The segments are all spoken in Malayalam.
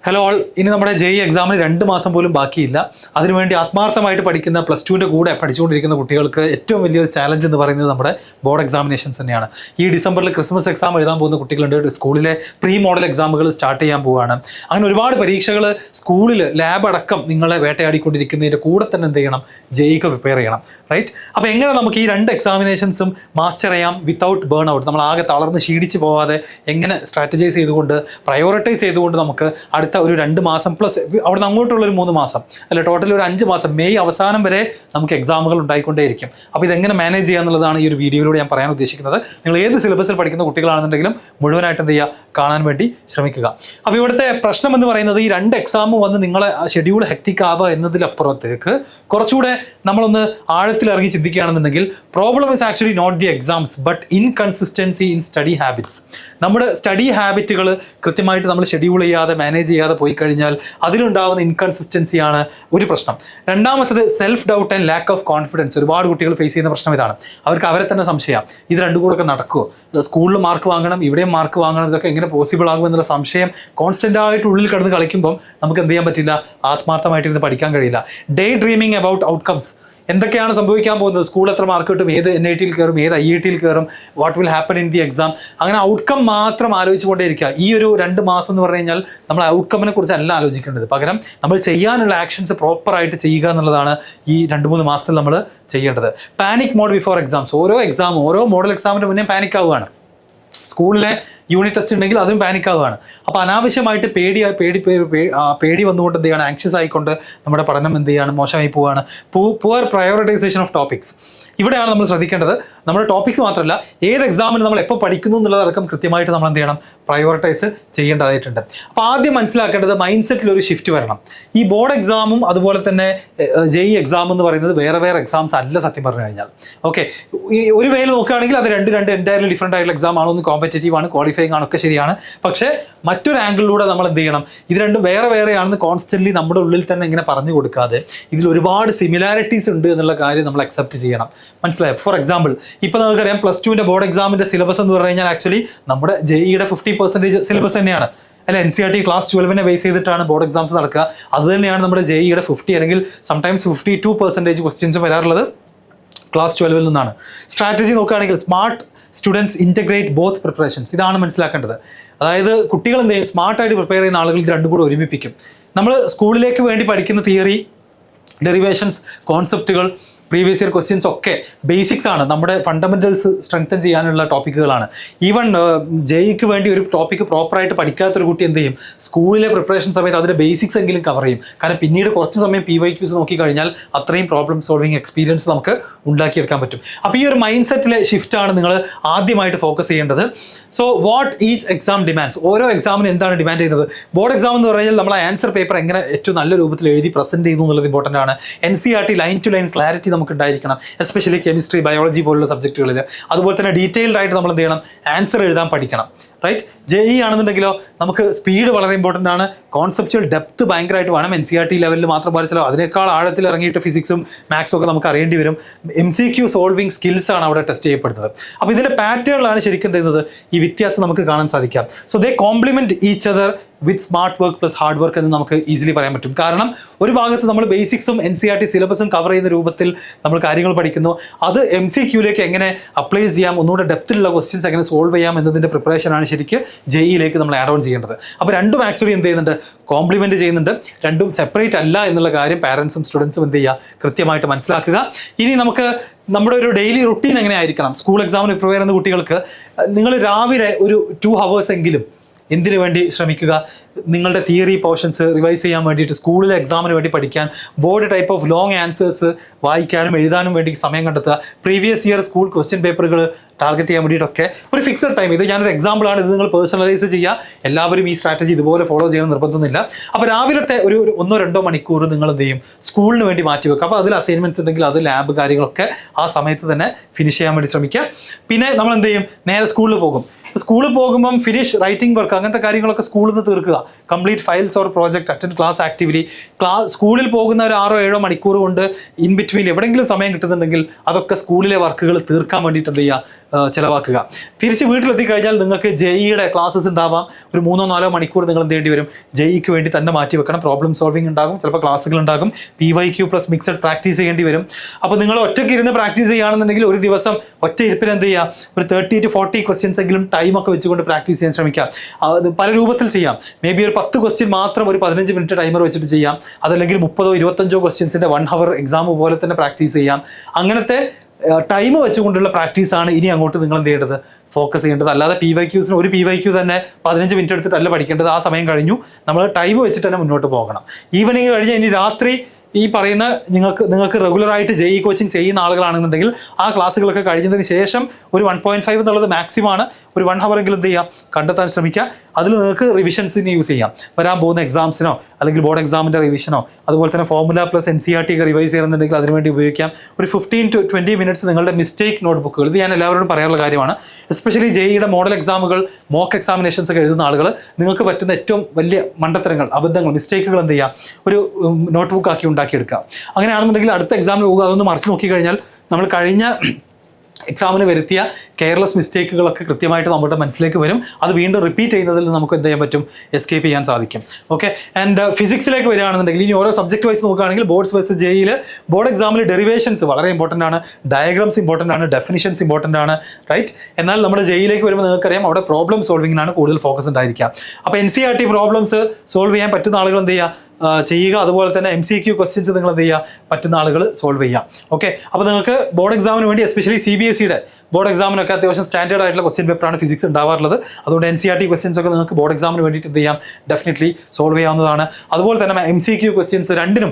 ഹലോ ഓൾ, ഇനി നമ്മുടെ JEE എക്സാമിന് 2 മാസം പോലും ബാക്കിയില്ല. അതിനുവേണ്ടി ആത്മാർത്ഥമായിട്ട് പഠിക്കുന്ന +2ൻ്റെ കൂടെ പഠിച്ചുകൊണ്ടിരിക്കുന്ന കുട്ടികൾക്ക് ഏറ്റവും വലിയൊരു ചാലഞ്ച് എന്ന് പറയുന്നത് നമ്മുടെ ബോർഡ് എക്സാമിനേഷൻസ് തന്നെയാണ്. ഈ ഡിസംബറിൽ ക്രിസ്മസ് എക്സാം എഴുതാൻ പോകുന്ന കുട്ടികളുണ്ട്. സ്കൂളിലെ പ്രീ മോഡൽ എക്സാമുകൾ സ്റ്റാർട്ട് ചെയ്യാൻ പോവുകയാണ്. അങ്ങനെ ഒരുപാട് പരീക്ഷകൾ സ്കൂളിൽ ലാബ് അടക്കം നിങ്ങളെ വേട്ടയാടിക്കൊണ്ടിരിക്കുന്നതിൻ്റെ കൂടെ തന്നെ എന്ത് ചെയ്യണം? JEEക്ക് പ്രിപ്പയർ ചെയ്യണം, റൈറ്റ്? അപ്പോൾ എങ്ങനെ നമുക്ക് ഈ 2 എക്സാമിനേഷൻസും മാസ്റ്റർ ചെയ്യാം വിത്തൗട്ട് ബേൺ ഔട്ട്? നമ്മൾ ആകെ തളർന്ന് ക്ഷീണിച്ച് പോവാതെ എങ്ങനെ സ്ട്രാറ്റജൈസ് ചെയ്തുകൊണ്ട് പ്രയോറിറ്റൈസ് ചെയ്തുകൊണ്ട് നമുക്ക് അടുത്ത ഒരു 2 മാസം പ്ലസ് അവിടെ നിന്ന് അങ്ങോട്ടുള്ള ഒരു 3 മാസം അല്ല, ടോട്ടൽ ഒരു 5 മാസം, മെയ് അവസാനം വരെ നമുക്ക് എക്സാമുകൾ ഉണ്ടായിക്കൊണ്ടേയിരിക്കും. അപ്പോൾ ഇതെങ്ങനെ മാനേജ് ചെയ്യുക എന്നുള്ളതാണ് ഈ ഒരു വീഡിയോയിലൂടെ ഞാൻ പറയാൻ ഉദ്ദേശിക്കുന്നത്. നിങ്ങൾ ഏത് സിലബസിൽ പഠിക്കുന്ന കുട്ടികളാണെന്നുണ്ടെങ്കിലും മുഴുവനായിട്ട് എന്ത് ചെയ്യുക, കാണാൻ വേണ്ടി ശ്രമിക്കുക. അപ്പോൾ ഇവിടുത്തെ പ്രശ്നം എന്ന് പറയുന്നത് ഈ 2 എക്സാമും വന്ന് നിങ്ങളെ ഷെഡ്യൂൾ ഹെക്റ്റിക് ആവുക എന്നതിലപ്പുറത്തേക്ക് കുറച്ചുകൂടെ നമ്മളൊന്ന് ആഴത്തിലിറങ്ങി ചിന്തിക്കുകയാണെന്നുണ്ടെങ്കിൽ problem is actually not the exams but inconsistency in study habits. നമ്മുടെ സ്റ്റഡി ഹാബിറ്റുകൾ കൃത്യമായിട്ട് നമ്മൾ ഷെഡ്യൂൾ ചെയ്യാതെ മാനേജ് ചെയ്യാതെ പോയി കഴിഞ്ഞാൽ അതിലുണ്ടാകുന്ന ഇൻകൺസിസ്റ്റൻസിയാണ് ഒരു പ്രശ്നം. രണ്ടാമത്തത് self doubt and lack of confidence. ഒരുപാട് കുട്ടികൾ ഫേസ് ചെയ്യുന്ന പ്രശ്നം ഇതാണ്. അവർക്ക് അവരെ തന്നെ സംശയം, ഇത് രണ്ടും കൂടെ ഒക്കെ നടക്കുമോ? സ്കൂളിൽ മാർക്ക് വാങ്ങണം, ഇവിടെയും മാർക്ക് വാങ്ങണം, ഇതൊക്കെ എങ്ങനെ പോസിബിൾ ആകും എന്നുള്ള സംശയം കോൺസ്റ്റൻ്റ് ആയിട്ട് ഉള്ളിൽ കിടന്ന് കളിക്കുമ്പം നമുക്ക് എന്ത് ചെയ്യാൻ പറ്റില്ല? ആത്മാർത്ഥമായിട്ടിരുന്ന് പഠിക്കാൻ കഴിയില്ല. Day dreaming about outcomes. എന്തൊക്കെയാണ് സംഭവിക്കാൻ പോകുന്നത്? സ്കൂൾ എത്ര മാർക്ക് കിട്ടും, ഏത് NITയിൽ കയറും, ഏത് IITയിൽ കയറും, what will happen in the exam, അങ്ങനെ ഔട്ട്കം മാത്രം ആലോചിച്ചുകൊണ്ടേയിരിക്കുക. ഈ ഒരു 2 മാസം എന്ന് പറഞ്ഞു കഴിഞ്ഞാൽ നമ്മൾ ഔട്ട്കമ്മിനെ കുറിച്ച് അല്ല ആലോചിക്കേണ്ടത്. പകരം നമ്മൾ ചെയ്യാനുള്ള ആക്ഷൻസ് പ്രോപ്പറായിട്ട് ചെയ്യുക എന്നുള്ളതാണ് ഈ 2-3 മാസത്തിൽ നമ്മൾ ചെയ്യേണ്ടത്. Panic mode before exams. ഓരോ എക്സാമും ഓരോ മോഡൽ എക്സാമിന് മുന്നേ പാനിക് ആവുകയാണ്. സ്കൂളിലെ യൂണിറ്റ് ടെസ്റ്റ് ഉണ്ടെങ്കിൽ അതും പാനിക് ആവുകയാണ്. അപ്പോൾ അനാവശ്യമായിട്ട് പേടി വന്നുകൊണ്ട് എന്ത് ചെയ്യാണ്? ആങ്ഷ്യസ് ആയിക്കൊണ്ട് നമ്മുടെ പഠനം എന്ത് ചെയ്യാണ്? മോശമായി പോവുകയാണ്. Poor prioritisation of topics. ഇവിടെയാണ് നമ്മൾ ശ്രദ്ധിക്കേണ്ടത്. നമ്മുടെ ടോപ്പിക്സ് മാത്രമല്ല, ഏത് എക്സാമിന് നമ്മൾ എപ്പോൾ പഠിക്കുന്നു എന്നുള്ളതടക്കം കൃത്യമായിട്ട് നമ്മൾ എന്ത് ചെയ്യണം? പ്രയോറിറ്റൈസ് ചെയ്യേണ്ടതായിട്ടുണ്ട്. അപ്പോൾ ആദ്യം മനസ്സിലാക്കേണ്ടത് മൈൻഡ് സെറ്റിൽ ഒരു ഷിഫ്റ്റ് വരണം. ഈ ബോർഡ് എക്സാമും അതുപോലെ തന്നെ JEE എക്സാം എന്ന് പറയുന്നത് വേറെ എക്സാംസ് അല്ല സത്യം പറഞ്ഞു കഴിഞ്ഞാൽ. ഓക്കെ, ഈ ഒരു വേയിൽ നോക്കുകയാണെങ്കിൽ അത് രണ്ട് എൻറ്റയർലി ഡിഫറെൻ്റ് ആയിട്ടുള്ള എക്സാം ആണ്. ഒന്ന് കോമ്പറ്റേറ്റീവ് ആണ്, ക്വാളിഫയിങ് ആണ്, ഒക്കെ ശരിയാണ്. പക്ഷേ മറ്റൊരു ആംഗിളിലൂടെ നമ്മൾ എന്ത് ചെയ്യണം? ഇത് രണ്ടും വേറെയാണെന്ന് കോൺസ്റ്റൻ്റ്ലി നമ്മുടെ ഉള്ളിൽ തന്നെ ഇങ്ങനെ പറഞ്ഞു കൊടുക്കാതെ ഇതിൽ ഒരുപാട് സിമിലാരിറ്റീസ് ഉണ്ട് എന്നുള്ള കാര്യം നമ്മൾ അക്സെപ്റ്റ് ചെയ്യണം. മനസ്സിലായോ? ഫോർ എക്സാമ്പിൾ, ഇപ്പോൾ നമുക്കറിയാം +2ൻ്റെ ബോർഡ് എക്സാമിൻ്റെ സിലബസ് എന്ന് പറഞ്ഞു കഴിഞ്ഞാൽ ആക്ച്വലി നമ്മുടെ JEEയുടെ 50% സിലബസ് തന്നെയാണ്. അല്ല, NCERT ക്ലാസ് 12നെ ബേസ് ചെയ്തിട്ടാണ് ബോർഡ് എക്സാംസ് നടക്കുക. അത് തന്നെയാണ് നമ്മുടെ JEEയുടെ 50 അല്ലെങ്കിൽ സംടൈംസ് 52% ക്വസ്റ്റ്യൻസ് വരാറുള്ളത് ക്ലാസ് 12ൽ നിന്നാണ്. സ്ട്രാറ്റജി നോക്കുകയാണെങ്കിൽ smart students integrate both preparations. ഇതാണ് മനസ്സിലാക്കേണ്ടത്. അതായത് കുട്ടികൾ എന്ത് ചെയ്യും? സ്മാർട്ടായിട്ട് പ്രിപ്പയർ ചെയ്യുന്ന ആളുകൾ ഇത് രണ്ടും കൂടെ ഒരുമിപ്പിക്കും. നമ്മൾ സ്കൂളിലേക്ക് വേണ്ടി പഠിക്കുന്ന തിയറി, ഡെറിവേഷൻസ്, കോൺസെപ്റ്റുകൾ, പ്രീവിയസ് ഇയർ ക്വസ്റ്റ്യൻസ് ഒക്കെ ബേസിക്സ് ആണ്. നമ്മുടെ ഫണ്ടമെന്റൽസ് സ്ട്രെങ്തൻ ചെയ്യാനുള്ള ടോപ്പിക്കുകളാണ്. ഈവൻ JEEക്ക് വേണ്ടി ഒരു ടോപ്പിക്ക് പ്രോപ്പറായിട്ട് പഠിക്കാത്തൊരു കുട്ടി എന്ത് ചെയ്യും? സ്കൂളിലെ പ്രിപ്പറേഷൻ സമയത്ത് അതിൻ്റെ ബേസിക്സ് എങ്കിലും കവർ ചെയ്യും. കാരണം പിന്നീട് കുറച്ച് സമയം PYQs നോക്കിക്കഴിഞ്ഞാൽ അത്രയും പ്രോബ്ലം സോൾവിങ് എക്സ്പീരിയൻസ് നമുക്ക് ഉണ്ടാക്കിയെടുക്കാൻ പറ്റും. അപ്പോൾ ഈ ഒരു മൈൻഡ് സെറ്റിലെ ഷിഫ്റ്റാണ് നിങ്ങൾ ആദ്യമായിട്ട് ഫോക്കസ് ചെയ്യേണ്ടത്. So what each exam demands. ഓരോ എക്സാമിന് എന്താണ് ഡിമാൻഡ് ചെയ്യുന്നത്? ബോർഡ് എക്സാം എന്ന് പറഞ്ഞാൽ നമ്മൾ ആൻസർ പേപ്പർ എങ്ങനെ ഏറ്റവും നല്ല രൂപത്തിൽ എഴുതി പ്രസൻറ്റ് ചെയ്യുന്നു എന്നുള്ളത് ഇമ്പോർട്ടൻ്റ് ആണ്. NCERT line to line clarity നമുക്ക് ഉണ്ടായിരിക്കണം, എസ്പെഷ്യലി കെമിസ്ട്രി, ബയോളജി പോലുള്ള സബ്ജക്റ്റുകളിൽ. അതുപോലെ തന്നെ ഡീറ്റെയിൽഡ് ആയിട്ട് നമ്മൾ എന്ത് ചെയ്യണം? ആൻസർ എഴുതാൻ പഠിക്കണം, റൈറ്റ്? JEE ആണെന്നുണ്ടെങ്കിലോ നമുക്ക് സ്പീഡ് വളരെ ഇമ്പോർട്ടൻ്റ് ആണ്. കോൺസെപ്റ്റുവൽ ഡെപ്ത് ഭയങ്കരമായിട്ട് വേണം. NCERT ലെവലിൽ മാത്രം പഠിച്ചാലോ അതിനേക്കാൾ ആഴത്തിൽ ഇറങ്ങിയിട്ട് ഫിസിക്സും മാത്സും ഒക്കെ നമുക്ക് അറിയേണ്ടി വരും. MCQ സോൾവിങ് സ്കിൽസ് ആണ് അവിടെ ടെസ്റ്റ് ചെയ്യപ്പെടുന്നത്. അപ്പോൾ ഇതിൻ്റെ പാറ്റേണിലാണ് ശരിക്കും തരുന്നത് ഈ വ്യത്യാസം നമുക്ക് കാണാൻ സാധിക്കാം. So they complement each other with smart work plus hard work എന്ന് നമുക്ക് ഈസിലി പറയാൻ പറ്റും. കാരണം ഒരു ഭാഗത്ത് നമ്മൾ ബേസിക്സും NCERT സിലബസും കവർ ചെയ്യുന്ന രൂപത്തിൽ നമ്മൾ കാര്യങ്ങൾ പഠിക്കുന്നു. അത് MCQയിലേക്ക് എങ്ങനെ അപ്ലൈ ചെയ്യാം, ഒന്നുകൂടെ ഡെപ്തിലുള്ള ക്വസ്റ്റ്യൻസ് എങ്ങനെ സോൾവ് ചെയ്യാം എന്നതിൻ്റെ പ്രിപ്പറേഷനാണ് ശരിക്കും JEEയിലേക്ക് നമ്മൾ ആഡ് ഓൺ ചെയ്യേണ്ടത്. അപ്പോൾ രണ്ടും ആക്ച്വലി എന്ത് ചെയ്യുന്നുണ്ട്? കോംപ്ലിമെൻറ്റ് ചെയ്യുന്നുണ്ട്. രണ്ടും സെപ്പറേറ്റ് അല്ല എന്നുള്ള കാര്യം പാരൻസും സ്റ്റുഡൻസും എന്ത് ചെയ്യുക? കൃത്യമായിട്ട് മനസ്സിലാക്കുക. ഇനി നമുക്ക് നമ്മുടെ ഒരു ഡെയിലി റുട്ടീൻ എങ്ങനെ ആയിരിക്കണം? സ്കൂൾ എക്സാമിന് പ്രിപ്പയർ ചെയ്യുന്ന കുട്ടികൾക്ക് നിങ്ങൾ രാവിലെ ഒരു 2 hours എങ്കിലും എന്തിനു വേണ്ടി ശ്രമിക്കുക? നിങ്ങളുടെ തിയറി പോർഷൻസ് റിവൈസ് ചെയ്യാൻ വേണ്ടിയിട്ട്, സ്കൂളിലെ എക്സാമിന് വേണ്ടി പഠിക്കാൻ, board type of long answers വായിക്കാനും എഴുതാനും വേണ്ടി സമയം കണ്ടെത്തുക. പ്രീവിയസ് ഇയർ സ്കൂൾ ക്വസ്റ്റ്യൻ പേപ്പറുകൾ ടാർഗറ്റ് ചെയ്യാൻ വേണ്ടിയിട്ടൊക്കെ ഒരു ഫിക്സഡ് ടൈം. ഇത് ഞാനൊരു എക്സാമ്പിളാണ്, ഇത് നിങ്ങൾ പേഴ്സണലൈസ് ചെയ്യുക. എല്ലാവരും ഈ സ്ട്രാറ്റജി ഇതുപോലെ ഫോളോ ചെയ്യണം നിർബന്ധമൊന്നുമില്ല. അപ്പോൾ രാവിലത്തെ ഒരു 1-2 മണിക്കൂർ നിങ്ങൾ എന്ത് ചെയ്യും? സ്കൂളിന് വേണ്ടി മാറ്റി വെക്കുക. അപ്പോൾ അതിൽ അസൈൻമെൻറ്റ്സ് ഉണ്ടെങ്കിൽ അത് ലാബ് കാര്യങ്ങളൊക്കെ ആ സമയത്ത് തന്നെ ഫിനിഷ് ചെയ്യാൻ വേണ്ടി ശ്രമിക്കുക. പിന്നെ നമ്മൾ എന്ത് ചെയ്യും? നേരെ സ്കൂളിൽ പോകും. സ്കൂളിൽ പോകുമ്പം ഫിനിഷ് റൈറ്റിംഗ് വർക്ക് അങ്ങനത്തെ കാര്യങ്ങളൊക്കെ സ്കൂളിൽ നിന്ന് തീർക്കുക. Complete files or project, attend class activity. സ്കൂളിൽ പോകുന്ന ഒരു 6-7 മണിക്കൂർ കൊണ്ട് ഇൻ ബിറ്റ്വീൻ എവിടെയെങ്കിലും സമയം കിട്ടുന്നുണ്ടെങ്കിൽ അതൊക്കെ സ്കൂളിലെ വർക്കുകൾ തീർക്കാൻ വേണ്ടിയിട്ട് എന്ത് ചെയ്യുക, ചിലവാക്കുക. തിരിച്ച് വീട്ടിലെത്തി കഴിഞ്ഞാൽ നിങ്ങൾക്ക് ജെഇയുടെ ക്ലാസ്സസ് ഉണ്ടാവാം. ഒരു 3-4 മണിക്കൂർ നിങ്ങൾ എന്ത് ചെയ്യേണ്ടി വരും, ജെഇക്ക് വേണ്ടി തന്നെ മാറ്റി വെക്കണം. പ്രോബ്ലം സോൾവിംഗ് ഉണ്ടാകും, ചിലപ്പോൾ ക്ലാസ്സുകൾ ഉണ്ടാകും, PYQ പ്ലസ് മിക്സഡ് പ്രാക്ടീസ് ചെയ്യേണ്ടി വരും. അപ്പോൾ നിങ്ങൾ ഒറ്റയ്ക്ക് ഇരുന്ന് പ്രാക്ടീസ് ചെയ്യുകയാണെന്നുണ്ടെങ്കിൽ ഒരു ദിവസം ഒറ്റ ഇരിപ്പിന് എന്ത് ചെയ്യുക, ഒരു 30 to 40 ക്വസ്റ്റ്യൻസ് എങ്കിലും ടൈമൊക്കെ വെച്ചുകൊണ്ട് പ്രാക്ടീസ് ചെയ്യാൻ ശ്രമിക്കാം. അത് പല രൂപത്തിൽ ചെയ്യാം. മേ ബി ഒരു 10 ക്വസ്റ്റ്യൻ മാത്രം ഒരു 15 മിനിറ്റ് ടൈമർ വെച്ചിട്ട് ചെയ്യാം. അതല്ലെങ്കിൽ 30-25 ക്വസ്റ്റ്യൻസിൻ്റെ 1 hour എക്സാം പോലെ തന്നെ പ്രാക്ടീസ് ചെയ്യാം. അങ്ങനത്തെ ടൈം വെച്ചുകൊണ്ടുള്ള പ്രാക്ടീസാണ് ഇനി അങ്ങോട്ട് നിങ്ങൾ എന്ത് ചെയ്യേണ്ടത്, ഫോക്കസ് ചെയ്യേണ്ടത്. അല്ലാതെ PYQസിന് ഒരു PYQ തന്നെ 15 മിനിറ്റ് എടുത്തിട്ടല്ല പഠിക്കേണ്ടത്. ആ സമയം കഴിഞ്ഞു, നമ്മൾ ടൈം വെച്ചിട്ട് തന്നെ മുന്നോട്ട് പോകണം. ഈവനിങ് കഴിഞ്ഞ് ഇനി രാത്രി ഈ പറയുന്ന നിങ്ങൾക്ക് റെഗുലറായിട്ട് ജെഇ കോച്ചിങ് ചെയ്യുന്ന ആളുകളാണെന്നുണ്ടെങ്കിൽ ആ ക്ലാസ്സുകളൊക്കെ കഴിഞ്ഞതിന് ശേഷം ഒരു 1.5 എന്നുള്ളത് മാക്സിമം ആണ്. ഒരു 1 hour എങ്കിലും എന്ത് ചെയ്യുക, കണ്ടെത്താൻ ശ്രമിക്കുക. അതിൽ നിങ്ങൾക്ക് റിവിഷൻസിന് യൂസ് ചെയ്യാം. വരാൻ പോകുന്ന എക്സാംസിനോ അല്ലെങ്കിൽ ബോർഡ് എക്സാമിൻ്റെ റിവിഷനോ അതുപോലെ തന്നെ ഫോർമുല പ്ലസ് NCERT ഒക്കെ റിവൈസ് ചെയ്യണമെന്നുണ്ടെങ്കിൽ അതിനുവേണ്ടി ഉപയോഗിക്കാം. ഒരു 15 to 20 മിനിറ്റ്സ് നിങ്ങളുടെ മിസ്റ്റേക്ക് നോട്ട്ബുക്കുകൾ, ഇത് ഞാൻ എല്ലാവരോടും പറയാനുള്ള കാര്യമാണ്. എസ്പെഷ്യലി ജെഇയുടെ മോഡൽ എക്സാമുകൾ, മോക്ക് എക്സാമിനേഷൻസ് ഒക്കെ എഴുതുന്ന ആളുകൾ, നിങ്ങൾക്ക് പറ്റുന്ന ഏറ്റവും വലിയ മണ്ടത്തരങ്ങൾ, അബദ്ധങ്ങൾ, മിസ്റ്റേക്കുകൾ എന്ത് ചെയ്യുക, ഒരു നോട്ട്ബുക്ക് ആക്കി ഉണ്ടാക്കിയെടുക്കുക. അങ്ങനെയാണെന്നുണ്ടെങ്കിൽ അടുത്ത എക്സാമിന് പോകുക, അതൊന്ന് മറിച്ച് നോക്കിക്കഴിഞ്ഞാൽ നമ്മൾ കഴിഞ്ഞ എക്സാമിന് വരുത്തിയ കെയർലെസ് മിസ്റ്റേക്കുകളൊക്കെ കൃത്യമായിട്ട് നമ്മുടെ മനസ്സിലേക്ക് വരും. അത് വീണ്ടും റിപ്പീറ്റ് ചെയ്യുന്നതിൽ നമുക്ക് എന്ത് ചെയ്യാൻ പറ്റും, എസ്കേപ്പ് ചെയ്യാൻ സാധിക്കും. ഓക്കെ. ആൻഡ് ഫിസിക്സിലേക്ക് വരികയാണെന്നുണ്ടെങ്കിൽ ഇനി ഓരോ സബ്ജക്ട് വൈസ് നോക്കുകയാണെങ്കിൽ ബോർഡ്സ് വൈസ് ജെഇയിൽ ബോർഡ് എക്സാമിൽ ഡെറിവേഷൻസ് വളരെ ഇമ്പോർട്ടൻ്റ് ആണ്, ഡയഗ്രാംസ് ഇമ്പോർട്ടൻ്റ് ആണ്, ഡെഫിനിഷൻസ് ഇമ്പോർട്ടൻ്റ് ആണ്, റൈറ്റ്. എന്നാൽ നമ്മുടെ ജെഇയിലേക്ക് വരുമ്പോൾ നിങ്ങൾക്കറിയാം അവിടെ പ്രോബ്ലം സോൾവിങ്ങിനാണ് കൂടുതൽ ഫോക്കസ് ഉണ്ടായിരിക്കുക. അപ്പോൾ NCERT പ്രോബ്ലംസ് സോൾവ് ചെയ്യാൻ പറ്റുന്ന ആളുകൾ എന്ത് ചെയ്യുക, ചെയ്യുക. അതുപോലെ തന്നെ MCQ ക്വസ്റ്റ്യൻസ് നിങ്ങൾ എന്ത് ചെയ്യുക, പറ്റുന്ന ആളുകൾ സോൾവ് ചെയ്യാം. ഓക്കെ. അപ്പോൾ നിങ്ങൾക്ക് ബോർഡ് എക്സാമിന് വേണ്ടി എസ്പെഷ്യലി CBSEയുടെ ബോർഡ് എക്സാമിനൊക്കെ അത്യാവശ്യം സ്റ്റാൻഡേർഡ് ആയിട്ടുള്ള ക്വസ്റ്റ്യൻ പേപ്പറാണ് ഫിസിക്സ് ഉണ്ടാവാറുള്ളത്. അതുകൊണ്ട് NCERT ക്വസ്റ്റ്യൻസ് ഒക്കെ നിങ്ങൾക്ക് ബോർഡ് എക്സാമിന് വേണ്ടിയിട്ട് എന്ത് ചെയ്യാം, ഡെഫിനറ്റ്ലി സോൾവ് ചെയ്യാവുന്നതാണ്. അതുപോലെ തന്നെ MCQ ക്വസ്റ്റ്യൻസ് രണ്ടിനും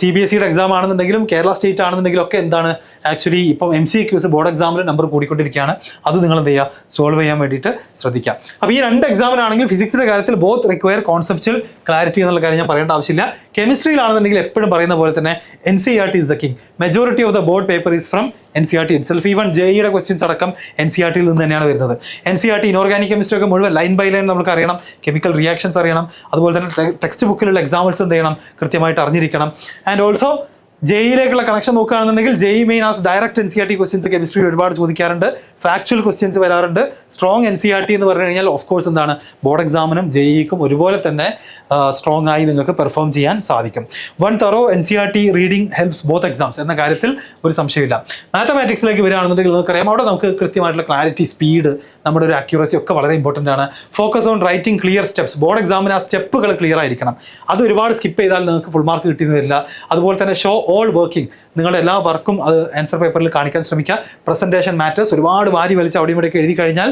CBSEയുടെ എക്സാം ആണെന്നുണ്ടെങ്കിലും കേരള സ്റ്റേറ്റ് ആണെന്നുണ്ടെങ്കിലും ഒക്കെ എന്താണ് ആക്ച്വലി ഇപ്പം MCQs ബോർഡ് എക്സാമിൽ നമ്പർ കൂടിക്കൊണ്ടിരിക്കുകയാണ്. അത് നിങ്ങൾ എന്ത് ചെയ്യുക, സോൾവ് ചെയ്യാൻ വേണ്ടിയിട്ട് ശ്രദ്ധിക്കാം. അപ്പോൾ ഈ 2 എക്സാമിനാണെങ്കിൽ ഫിസിക്സിൻ്റെ കാര്യത്തിൽ ബോത്ത് റിക്വയർ കോൺസെപ്ച്വൽ ക്ലാരിറ്റി എന്നുള്ള കാര്യം ഞാൻ പറയേണ്ട ആവശ്യമില്ല. കെമിസ്ട്രിയിലാണെന്നുണ്ടെങ്കിൽ എപ്പോഴും പറയുന്ന പോലെ തന്നെ NCERT is the king. Majority of the board paper is from NCERT itself. Even ജെഇയുടെ ക്വസ്റ്റ്യൻസ് അടക്കം NCERTയിൽ നിന്ന് തന്നെയാണ് വരുന്നത്. NCERT ഇനോർഗാനിക് കെമിസ്ട്രി ഒക്കെ മുഴുവൻ ലൈൻ ബൈ ലൈൻ നമുക്ക് അറിയണം, കെമിക്കൽ റിയാക്ഷൻസ് അറിയണം. അതുപോലെ തന്നെ ടെക്സ്റ്റ് ബുക്കിലുള്ള എക്സാമ്പിൾസ് എന്ത് ചെയ്യണം, കൃത്യമായിട്ട് അറിഞ്ഞിരിക്കണം. ആൻഡ് ഓൾസോ ജെഇയിലേക്കുള്ള കണക്ഷൻ നോക്കുകയാണെന്നുണ്ടെങ്കിൽ JEE main as direct NCERT questions കെമിസ്ട്രിയിൽ ഒരുപാട് ചോദിക്കാറുണ്ട്, ഫാക്ച്വൽ ക്വസ്റ്റ്യൻസ് വരാറുണ്ട്. സ്ട്രോങ് NCERT എന്ന് പറഞ്ഞു കഴിഞ്ഞാൽ ഓഫ് കോഴ്സ് എന്താണ്, ബോർഡ് എക്സാമിനും ജെഇക്കും ഒരുപോലെ തന്നെ സ്ട്രോങ് ആയി നിങ്ങൾക്ക് പെർഫോം ചെയ്യാൻ സാധിക്കും. 1 thorough NCERT reading helps both exams എന്ന കാര്യത്തിൽ ഒരു സംശയമില്ല. മാത്തമാറ്റിക്സിലേക്ക് വരികയാണെന്നുണ്ടെങ്കിൽ നിങ്ങൾക്കറിയാം അവിടെ നമുക്ക് കൃത്യമായിട്ടുള്ള ക്ലാരിറ്റി, സ്പീഡ്, നമ്മുടെ ഒരു അക്യൂറസി ഒക്കെ വളരെ ഇമ്പോർട്ടൻ്റ് ആണ്. Focus on writing clear steps. Board എക്സാമിന് ആ സ്റ്റെപ്പുകൾ ക്ലിയർ ആയിരിക്കണം. അത് ഒരുപാട് സ്കിപ്പ് ചെയ്താൽ നിങ്ങൾക്ക് ഫുൾ മാർക്ക് കിട്ടിയെന്ന് വരില്ല. അതുപോലെ തന്നെ ഷോ ഓൾ വർക്കിംഗ്, നിങ്ങളുടെ എല്ലാ വർക്കും അത് ആൻസർ പേപ്പറിൽ കാണിക്കാൻ ശ്രമിക്കുക. Presentation matters. ഒരുപാട് വാരി വലിച്ച് അവിടെയും ഇവിടെയൊക്കെ എഴുതി കഴിഞ്ഞാൽ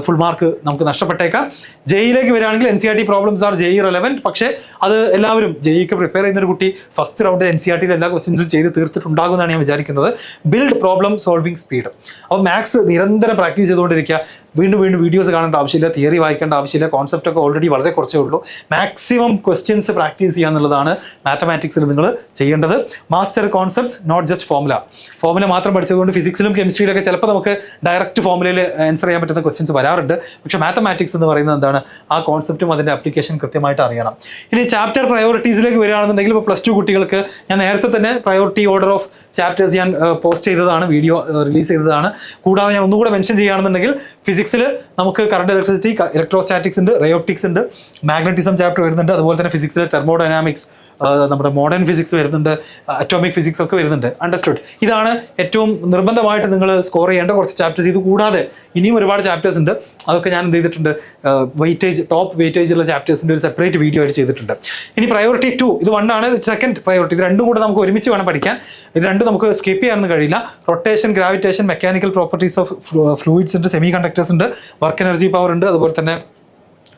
ഫുൾ മാർക്ക് നമുക്ക് നഷ്ടപ്പെട്ടേക്കാം. ജെഇയിലേക്ക് വരികയാണെങ്കിൽ NCERT problems R JEE relevant. പക്ഷേ അത് എല്ലാവരും ജെഇക്ക് പ്രിപ്പയർ ചെയ്യുന്നൊരു കുട്ടി ഫസ്റ്റ് റൗണ്ടിൽ NCERTയിൽ എല്ലാ ക്വസ്റ്റ്യൻസും ചെയ്ത് തീർത്തിട്ടുണ്ടാകുമെന്നാണ് ഞാൻ വിചാരിക്കുന്നത്. Build problem solving speed. അപ്പോൾ മാത്സ് നിരന്തരം പ്രാക്ടീസ് ചെയ്തുകൊണ്ടിരിക്കുക. വീണ്ടും വീണ്ടും വീഡിയോസ് കാണേണ്ട ആവശ്യമില്ല, തിയറി വായിക്കേണ്ട ആവശ്യമില്ല. കോൺസെപ്റ്റ് ഒക്കെ ഓൾറെഡി വളരെ കുറച്ചേ ഉള്ളൂ. മാക്സിമം ക്വസ്റ്റ്യൻസ് പ്രാക്ടീസ് ചെയ്യുക എന്നുള്ളതാണ് മാത്തമാറ്റിക്സിൽ നിങ്ങൾ ചെയ്യേണ്ടത്. Master concepts, not just formula മാത്രം പഠിച്ചതുകൊണ്ട് ഫിസിക്സിലും കെമിസ്ട്രിയിലൊക്കെ ചിലപ്പോൾ നമുക്ക് ഡയറക്റ്റ് ഫോർമുലയിൽ ആൻസർ ചെയ്യാൻ പറ്റുന്ന ക്വസ്റ്റ്യൻസ് വരാറുണ്ട്. പക്ഷേ മാത്തമാറ്റിക്സ് എന്ന് പറയുന്നത് എന്താണ്, ആ കോൺസെപ്റ്റും അതിൻ്റെ ആപ്ലിക്കേഷൻ കൃത്യമായിട്ട് അറിയണം. ഇനി ചാപ്റ്റർ പ്രയോറിറ്റീസിലേക്ക് വരികയാണെന്നുണ്ടെങ്കിൽ ഇപ്പോൾ +2 കുട്ടികൾക്ക് ഞാൻ നേരത്തെ തന്നെ പ്രയോറിറ്റി ഓർഡർ ഓഫ് ചാപ്റ്റേഴ്സ് ഞാൻ പോസ്റ്റ് ചെയ്തതാണ്, വീഡിയോ റിലീസ് ചെയ്തതാണ്. കൂടാതെ ഞാൻ ഒന്നുകൂടെ മെൻഷൻ ചെയ്യുകയാണെന്നുണ്ടെങ്കിൽ ഫിസിക്സിൽ നമുക്ക് കറണ്ട് ഇലക്ട്രിസിറ്റി, ഇലക്ട്രോസ്റ്റാറ്റിക്സ് ഉണ്ട്, റയോപ്റ്റിക്സ് ഉണ്ട്, മാഗ്നറ്റിസം ചാപ്റ്റർ വരുന്നുണ്ട്. അതുപോലെ തന്നെ ഫിസിക്സിൽ തെർമോഡൈനാമിക്സ്, നമ്മുടെ മോഡേൺ ഫിസിക്സ് വരുന്നുണ്ട്, അറ്റോമിക് ഫിസിക്സ് ഒക്കെ വരുന്നുണ്ട്. അണ്ടർസ്റ്റുഡ്? ഇതാണ് ഏറ്റവും നിർബന്ധമായിട്ട് നിങ്ങൾ സ്കോർ ചെയ്യേണ്ട കുറച്ച് ചാപ്റ്റേഴ്സ്. ഇത് കൂടാതെ ഇനിയും ഒരുപാട് ചാപ്റ്റേഴ്സ് ഉണ്ട്. അതൊക്കെ ഞാൻ എന്ത് ചെയ്തിട്ടുണ്ട്, ടോപ്പ് വെയിറ്റേജ് ഉള്ള ചാപ്റ്റേഴ്സിൻ്റെ ഒരു സെപ്പറേറ്റ് വീഡിയോ ആയിട്ട് ചെയ്തിട്ടുണ്ട്. ഇനി പ്രയോറിറ്റി 2, ഇത് 1 ആണ്, സെക്കൻഡ് പ്രയോറിറ്റി. ഇത് രണ്ടും കൂടെ നമുക്ക് ഒരുമിച്ച് വേണം പഠിക്കാൻ. ഇത് രണ്ടും നമുക്ക് സ്കിപ്പ് ചെയ്യാനൊന്നും കഴിയില്ല. Rotation, gravitation, mechanical properties of fluids ഉണ്ട്, സെമി കണ്ടക്ടേഴ്സ് ഉണ്ട്, വർക്ക് എനർജി പവർ ഉണ്ട്, അതുപോലെ തന്നെ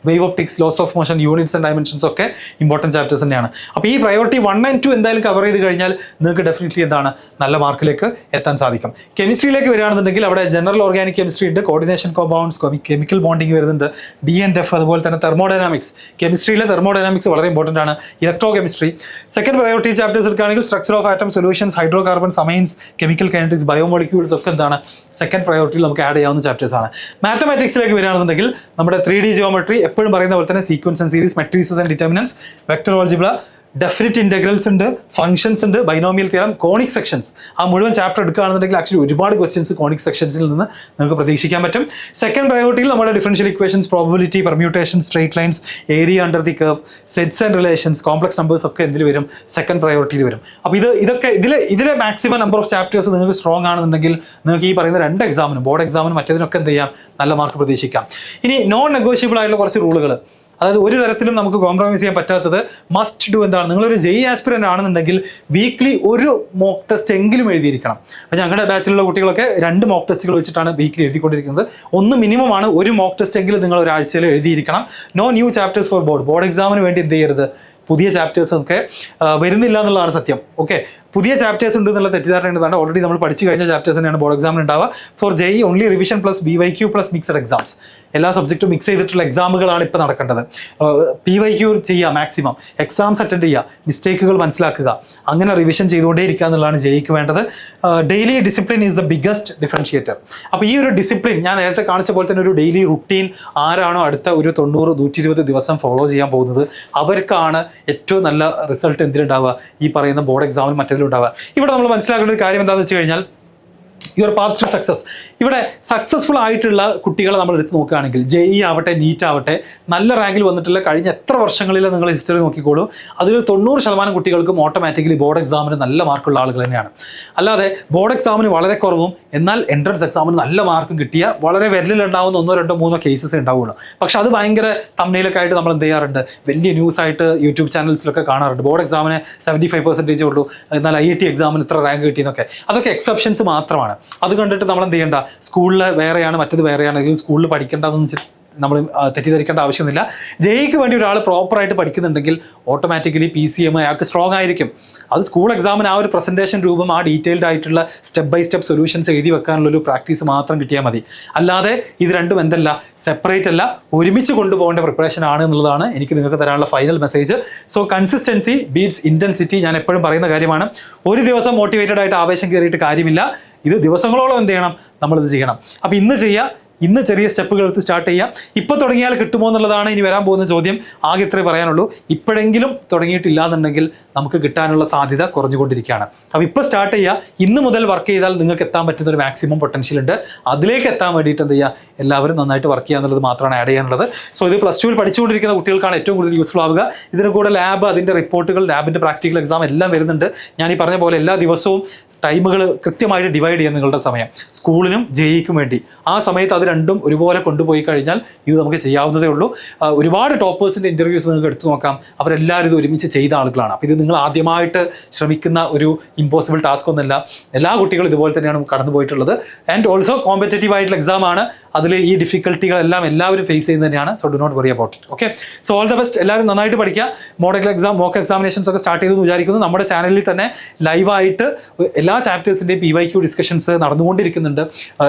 wave optics, laws of motion, units and dimensions ഒക്കെ ഇമ്പോർട്ടൻറ്റ് ചാപ്റ്റേഴ്സ് തന്നെയാണ്. അപ്പോൾ ഈ പ്രയോറിറ്റി 1 and 2 എന്തായാലും കവർ ചെയ്ത് കഴിഞ്ഞാൽ നിങ്ങൾക്ക് ഡെഫിനറ്റ്ലി എന്താണ് നല്ല മാർക്കിലേക്ക് എത്താൻ സാധിക്കും. കെമിസ്ട്രിയിലേക്ക് വരികയാണെന്നുണ്ടെങ്കിൽ അവിടെ ജനറൽ ഓർഗാനിക് കെമിസ്ട്രി ഉണ്ട്, കോർഡിനേഷൻ കോമ്പൗണ്ട്സ്, കെമിക്കൽ ബോണ്ടിങ് വരുന്നുണ്ട്, DNF, അതുപോലെ തന്നെ തെർമോഡൈനാമിക്സ്. കെമിസ്ട്രിയിലെ തെർമോഡൈനാമിക്സ് വളരെ ഇമ്പോർട്ടൻ്റ് ആണ്. Electrochemistry. Second priority chapters എടുക്കുകയാണെങ്കിൽ structure of atom, solutions, hydrocarbons, amines, chemical kinetics, biomolecules ഒക്കെ എന്താണ് സെക്കൻഡ് പ്രയോറിറ്റിയിൽ നമുക്ക് ആഡ് ചെയ്യാവുന്ന ചാപ്റ്റേഴ്സ് ആണ്. മാത്തമാറ്റിക്സിലേക്ക് വരികയാണെന്നുണ്ടെങ്കിൽ നമ്മുടെ 3D ജിയോമെട്രി, എപ്പോഴും പറയുന്ന പോലെ തന്നെ sequence and series, matrices and determinants, vector algebra, definite integrals ഉണ്ട്, ഫംഗ്ഷൻസ് ഉണ്ട്, ബൈനോമിയൽ തിയറം, കോണിക് സെക്ഷൻസ്. ആ മുഴുവൻ ചാപ്റ്റർ എടുക്കുകയാണെന്നുണ്ടെങ്കിൽ ആക്ച്വലി ഒരുപാട് ക്വസ്റ്റ്യൻസ് കോണിക് സെക്ഷൻസിൽ നിന്ന് നിങ്ങൾക്ക് പ്രതീക്ഷിക്കാൻ പറ്റും. സെക്കൻഡ് പ്രയോറിറ്റിയിൽ നമ്മുടെ differential equations, probability, permutation, straight lines, area under the curve, sets and relations, complex numbers ഒക്കെ എന്തിൽ വരും? സെക്കൻഡ് പ്രയോറിറ്റിയിൽ വരും. അപ്പോൾ ഇതൊക്കെ ഇതിലെ മാക്സിമം നമ്പർ ഓഫ് ചാപ്റ്റേഴ്സ് നിങ്ങൾക്ക് സ്ട്രോങ് ആണെന്നുണ്ടെങ്കിൽ നിങ്ങൾക്ക് ഈ പറയുന്ന 2 എക്സാമിനും, ബോർഡ് എക്സാമിനും മറ്റേതിനൊക്കെ എന്ത് ചെയ്യാം? നല്ല മാർക്ക് പ്രതീക്ഷിക്കാം. ഇനി നോൺ നെഗോഷ്യബിൾ ആയിട്ടുള്ള കുറച്ച് റൂളുകൾ, അതായത് ഒരു തരത്തിലും നമുക്ക് കോംപ്രമൈസ് ചെയ്യാൻ പറ്റാത്തത് മസ്റ്റ് ഡു എന്താണ്? നിങ്ങളൊരു JEE ആസ്പിറൻ്റ് ആണെന്നുണ്ടെങ്കിൽ വീക്ക്ലി ഒരു മോക്ക് ടെസ്റ്റ് എങ്കിലും എഴുതിയിരിക്കണം. അപ്പോൾ ഞങ്ങളുടെ ബാച്ചിലുള്ള കുട്ടികളൊക്കെ 2 മോക്ക് ടെസ്റ്റുകൾ വെച്ചിട്ടാണ് വീക്ക്ലി എഴുതിക്കൊണ്ടിരിക്കുന്നത്. ഒന്ന് മിനിമം ആണ്, ഒരു മോക്ക് ടെസ്റ്റ് എങ്കിലും നിങ്ങൾ ഒരാഴ്ചയിൽ എഴുതിയിരിക്കണം. No new chapters for board എക്സാമിന് വേണ്ടി എന്ത് ചെയ്യരുത്? പുതിയ ചാപ്റ്റേഴ്സ് ഒക്കെ വരുന്നില്ല എന്നുള്ളതാണ് സത്യം. ഓക്കെ, പുതിയ ചാപ്റ്റേഴ്സ് ഉണ്ട് എന്നുള്ള തെറ്റിദ്ധാരണ ഉള്ളതാണ്. ഓൾറെഡി നമ്മൾ പഠിച്ചു കഴിഞ്ഞ ചാപ്റ്റേഴ്സ് തന്നെയാണ് ബോർഡ് എക്സാമിന് ഉണ്ടാവുക. For JEE only revision plus BYQ plus mixed exams. എല്ലാ സബ്ജക്റ്റും മിക്സ് ചെയ്തിട്ടുള്ള എക്സാമുകളാണ് ഇപ്പോൾ നടക്കേണ്ടത്. PYQ ചെയ്യുക, മാക്സിമം എക്സാംസ് അറ്റൻഡ് ചെയ്യുക, മിസ്റ്റേക്കുകൾ മനസ്സിലാക്കുക, അങ്ങനെ റിവിഷൻ ചെയ്തുകൊണ്ടേ ഇരിക്കുക എന്നുള്ളതാണ് JEEക്ക് വേണ്ടത്. Daily discipline is the biggest differentiator. അപ്പോൾ ഈ ഒരു ഡിസിപ്ലിൻ ഞാൻ നേരത്തെ കാണിച്ച പോലെ തന്നെ ഒരു ഡെയിലി റുട്ടീൻ ആരാണോ അടുത്ത ഒരു 90-120 ദിവസം ഫോളോ ചെയ്യാൻ പോകുന്നത് അവർക്കാണ് ഏറ്റവും നല്ല റിസൾട്ട് എന്തിനുണ്ടാവുക? ഈ പറയുന്ന ബോർഡ് എക്സാമിൽ മറ്റേതിലുണ്ടാവുക. ഇവിടെ നമ്മൾ മനസ്സിലാക്കേണ്ട ഒരു കാര്യം എന്താണെന്ന് വെച്ച് കഴിഞ്ഞാൽ യുവർ പാത്ത് ടു സക്സസ്. ഇവിടെ സക്സസ്ഫുൾ ആയിട്ടുള്ള കുട്ടികളെ നമ്മൾ എടുത്ത് നോക്കുകയാണെങ്കിൽ JEE ആവട്ടെ, നീറ്റ് ആവട്ടെ, നല്ല റാങ്കിൽ വന്നിട്ടുള്ള കഴിഞ്ഞ എത്ര വർഷങ്ങളിൽ നിങ്ങൾ ഹിസ്റ്ററി നോക്കിക്കോളൂ, അതിൽ 90% കുട്ടികൾക്കും ഓട്ടോമാറ്റിക്കലി ബോർഡ് എക്സാമിന് നല്ല മാർക്കുള്ള ആളുകൾ തന്നെയാണ്. അല്ലാതെ ബോർഡ് എക്സാമിന് വളരെ കുറവും എന്നാൽ എൻട്രൻസ് എക്സാമിന് നല്ല മാർക്കും കിട്ടിയ വളരെ വിരലിലുണ്ടാവുന്ന 1, 2, 3 കേസസ് ഉണ്ടാവുള്ളൂ. പക്ഷെ അത് ഭയങ്കര തമ്മിലൊക്കെ ആയിട്ട് നമ്മൾ എന്ത് ചെയ്യാറുണ്ട്? വലിയ ന്യൂസായിട്ട് യൂട്യൂബ് ചാനൽസിലൊക്കെ കാണാറുണ്ട്. ബോർഡ് എക്സാമിന് 75% ഉള്ളൂ, എന്നാൽ IIT എക്സാമിന് ഇത്ര റാങ്ക് കിട്ടിയെന്നൊക്കെ. അതൊക്കെ എക്സെപ്ഷൻസ് മാത്രമാണ്. അത് കണ്ടിട്ട് നമ്മൾ എന്ത് ചെയ്യേണ്ട? സ്കൂളിൽ വേറെയാണ്, മറ്റത് വേറെയാണ്, അല്ലെങ്കിൽ സ്കൂളിൽ പഠിക്കേണ്ടതെന്ന് നമ്മൾ തെറ്റിദ്ധരിക്കേണ്ട ആവശ്യമൊന്നുമില്ല. JEEക്ക് വേണ്ടി ഒരാൾ പ്രോപ്പറായിട്ട് പഠിക്കുന്നുണ്ടെങ്കിൽ ഓട്ടോമാറ്റിക്കലി PCM അയാൾക്ക് സ്ട്രോങ് ആയിരിക്കും. അത് സ്കൂൾ എക്സാമിന് ആ ഒരു പ്രസൻറ്റേഷൻ രൂപം, ആ ഡീറ്റെയിൽഡ് ആയിട്ടുള്ള സ്റ്റെപ്പ് ബൈ സ്റ്റെപ്പ് സൊല്യൂഷൻസ് എഴുതി വെക്കാനുള്ളൊരു പ്രാക്ടീസ് മാത്രം കിട്ടിയാൽ മതി. അല്ലാതെ ഇത് രണ്ടും എന്തല്ല, സെപ്പറേറ്റ് അല്ല, ഒരുമിച്ച് കൊണ്ടുപോകേണ്ട പ്രിപ്പറേഷൻ ആണ് എന്നുള്ളതാണ് എനിക്ക് നിങ്ങൾക്ക് തരാനുള്ള final message. So consistency beats intensity. ഞാൻ എപ്പോഴും പറയുന്ന കാര്യമാണ്. ഒരു ദിവസം മോട്ടിവേറ്റഡ് ആയിട്ട് ആവേശം കയറിയിട്ട് കാര്യമില്ല. ഇത് ദിവസങ്ങളോളം എന്ത് ചെയ്യണം? നമ്മളിത് ചെയ്യണം. അപ്പോൾ ഇന്ന് ചെയ്യുക, ഇന്ന് ചെറിയ സ്റ്റെപ്പുകൾ എടുത്ത് സ്റ്റാർട്ട് ചെയ്യാം. ഇപ്പോൾ തുടങ്ങിയാൽ കിട്ടുമോ എന്നുള്ളതാണ് ഇനി വരാൻ പോകുന്ന ചോദ്യം. ആകെ ഇത്രേ പറയാനുള്ളൂ. ഇപ്പോഴെങ്കിലും തുടങ്ങിയിട്ടില്ല എന്നുണ്ടെങ്കിൽ നമുക്ക് കിട്ടാനുള്ള സാധ്യത കുറഞ്ഞുകൊണ്ടിരിക്കുകയാണ്. അപ്പോൾ ഇപ്പോൾ സ്റ്റാർട്ട് ചെയ്യുക. ഇന്ന് മുതൽ വർക്ക് ചെയ്താൽ നിങ്ങൾക്ക് എത്താൻ പറ്റുന്ന ഒരു മാക്സിമം പൊട്ടൻഷ്യൽ ഉണ്ട്. അതിലേക്ക് എത്താൻ വേണ്ടിയിട്ട് എന്ത് ചെയ്യുക? എല്ലാവരും നന്നായിട്ട് വർക്ക് ചെയ്യുക എന്നുള്ളത് മാത്രമാണ് ആഡ് ചെയ്യാനുള്ളത്. സോ ഇത് +2 പഠിച്ചുകൊണ്ടിരിക്കുന്ന കുട്ടികൾക്കാണ് ഏറ്റവും കൂടുതൽ യൂസ്ഫുൾ ആവുക. ഇതിന് കൂടെ ലാബ്, അതിൻ്റെ റിപ്പോർട്ടുകൾ, ലാബിൻ്റെ പ്രാക്ടിക്കൽ എക്സാം എല്ലാം വരുന്നുണ്ട്. ഞാൻ ഈ പറഞ്ഞ പോലെ എല്ലാ ദിവസവും ടൈമുകൾ കൃത്യമായിട്ട് ഡിവൈഡ് ചെയ്യുക നിങ്ങളുടെ സമയം, സ്കൂളിനും JEEക്കും വേണ്ടി. ആ സമയത്ത് അത് രണ്ടും ഒരുപോലെ കൊണ്ടുപോയി കഴിഞ്ഞാൽ ഇത് നമുക്ക് ചെയ്യാവുന്നതേ ഉള്ളൂ. ഒരുപാട് ടോപ്പേഴ്സിൻ്റെ ഇൻ്റർവ്യൂസ് നിങ്ങൾക്ക് എടുത്തു നോക്കാം. അവരെല്ലാവരും ഇത് ഒരുമിച്ച് ചെയ്ത ആളുകളാണ്. അപ്പോൾ ഇത് നിങ്ങൾ ആദ്യമായിട്ട് ശ്രമിക്കുന്ന ഒരു ഇമ്പോസിബിൾ ടാസ്ക് ഒന്നുമല്ല. എല്ലാ കുട്ടികളും ഇതുപോലെ തന്നെയാണ് കടന്നു പോയിട്ടുള്ളത്. ആൻഡ് ഓൾസോ കോമ്പറ്റേറ്റീവ് ആയിട്ടുള്ള എക്സാമാണ്. അതിൽ ഈ ഡിഫിക്കൽട്ടികളെല്ലാം എല്ലാവരും ഫേസ് ചെയ്യുന്നത് തന്നെയാണ്. So do not worry about it. Okay, so all the best. എല്ലാവരും നന്നായിട്ട് പഠിക്കുക. മോക്ക് എക്സാമിനേഷൻസ് ഒക്കെ സ്റ്റാർട്ട് ചെയ്തെന്ന് വിചാരിക്കുന്നു. നമ്മുടെ ചാനലിൽ തന്നെ ലൈവായിട്ട് എല്ലാ ചാപ്റ്റേഴ്സിൻ്റെയും PYQ ഡിസ്കഷൻസ് നടന്നുകൊണ്ടിരിക്കുന്നുണ്ട്.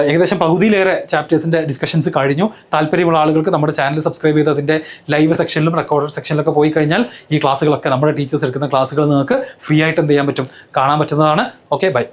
ഏകദേശം പകുതിയിലേറെ ചാപ്റ്റേഴ്സിൻ്റെ ഡിസ്കഷൻസ് കഴിഞ്ഞു. താല്പര്യമുള്ള ആളുകൾക്ക് നമ്മുടെ ചാനൽ സബ്സ്ക്രൈബ് ചെയ്ത് അതിൻ്റെ ലൈവ് സെക്ഷനിലും റെക്കോർഡഡ് സെക്ഷനിലൊക്കെ പോയി കഴിഞ്ഞാൽ ഈ ക്ലാസ്സുകളൊക്കെ, നമ്മുടെ ടീച്ചേഴ്സ് എടുക്കുന്ന ക്ലാസ്സുകൾ നിങ്ങൾക്ക് ഫ്രീ ആയിട്ട് എന്ത് ചെയ്യാൻ പറ്റും? കാണാൻ പറ്റുന്നതാണ്. Okay, by.